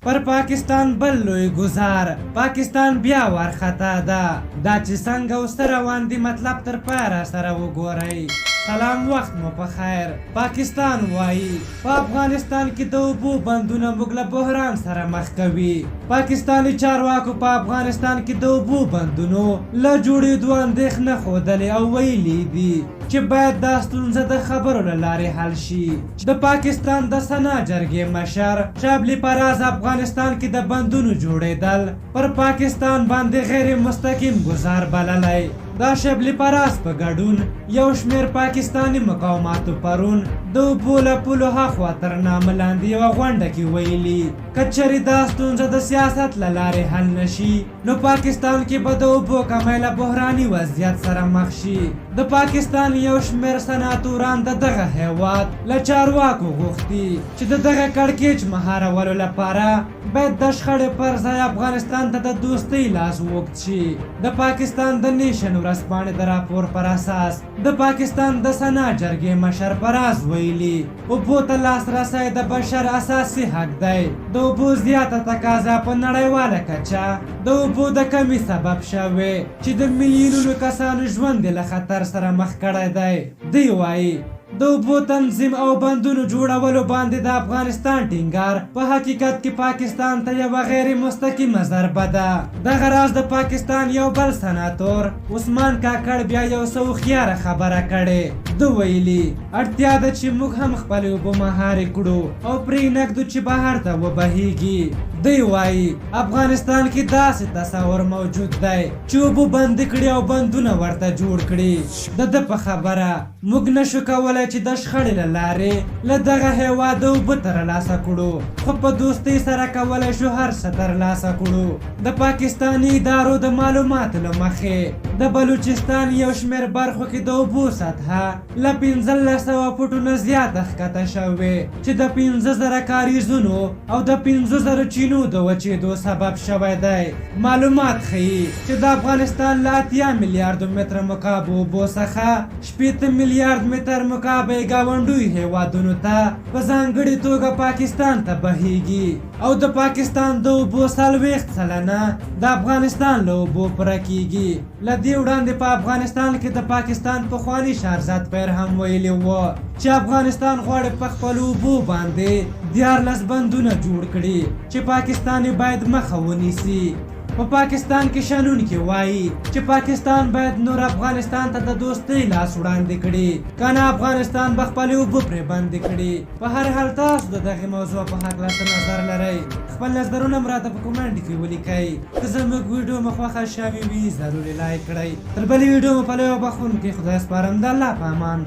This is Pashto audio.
پر پاکستان بل لوی گزار پاکستان بیا ورخطا ده دا چې څنګه اوس روان دي مطلب تر پایه راسره وګورئ. سلام وخت مو په خیر. پاکستان وایي په افغانستان کې د اوبو بندونه موږ له بحران سره مخ کوي. پاکستاني چارواکو په افغانستان کې د اوبو بندونو له جوړېدو اندېښنه ښودلې او ویلي دي چې باید دا ستونزه د خبرو له لارې حل شي. د پاکستان د سنا جرګې مشر شابلي پراز افغانستان کې د بندونو جوړېدل پر پاکستان باندې غیر مستقیم گزار بللی. دا شبلی پراس په ګډون یو شمیر پاکستانی مقاوماتو پرون د اوبو له پولو هاخوا تر نامه لاندې یوه غونډه کې ویلي که چېرې دا ستونزه د سیاست له لارې حل نشي نو پاکستان کې به د اوبو کمی له بحراني وضعیت سره مخ شي. د پاکستان یو شمیر سناتوران د دغه هیواد له چارواکو غوښتي چې د دغه کړکېچ مهارولو لپاره باید د شخړې پر ځای افغانستان ته د دوستۍ لاس اوږد شي. د پاکستان د نیشن ورځپاڼې د راپور پر اساس د پاکستان د سنا جرګې مشر پراز ویلي اوبو ته لاسرسی د بشر اساسي حق دی. د اوبو زیاته تقاضا په نړیواله کچه د اوبو د کمی سبب شوی چې د میلیونونو کسانو ژوند له خطر سره مخ کړی دی. دوی وایي د اوبو تنظیم او بندونو جوړولو باندې د افغانستان ټینګار په حقیقت کې پاکستان ته یوه غیر مستقیمه ضربه ده. دغه راز د پاکستان یو بل سناتور عثمان کاکړ بیا یو څه هوښیاره خبره کړې. ده ویلي اړتیا ده چې موږ هم خپلې اوبه مهارې کړو او پرېږدو چې بهر ته وبهیږي. دوی وایي افغانستان کې داسې تصور موجود دی چې اوبه بندې کړي او بندونه ورته جوړ کړي. د ده په خبره موږ نشو کولی چې د شخړې له لارې له دغه هیواده اوبه ترلاسه کړو خو په دوستۍ سره کولی شو هر څه ترلاسه کړو. د پاکستاني ادارو د معلوماتو له مخې د بلوچستان یو شمېر برخو کې د اوبو سطحه له 1500 فوټو نه زیاته ښکته شوې چې د 50,000 کاریزونو او د 50,000 چینو د وچېدو سبب شوی دی. معلومات ښیي چې د افغانستان له 80 میلیارډو متره مکعب اوبو څخه 80 میلیارډ متر مکعب یې ګاونډیو هیوادونو ته په ځانګړې توګه پاکستان ته بهیږي او د پاکستان د اوبو 40 سلنه د افغانستان له اوبو پوره کیږي. له دې وړاندې په افغانستان کې د پاکستان پخواني شهرزاد پیر هم ویلي و چې افغانستان غواړي په خپلو اوبو باندې 14 بندونه جوړ کړي چې پاکستان باید مخه ونیسي. په پاکستان کې شنونکي وایي چې پاکستان باید نور افغانستان ته د دوستۍ لاس وړاندې کړي کنه افغانستان به خپلې اوبه پرې بندې کړي. په هر حال تاسو د دغې موضوع په هکله څه نظر لرئ؟ خپل نظرونه هم راته په کومنټ کې ولیکئ. که زموږ ویډیو مو خوښه شوې وي ضروري لایک کړئ. تر بلې ویډیو مو په لوی او بخښونکي خدای سپارم. د الله په امان.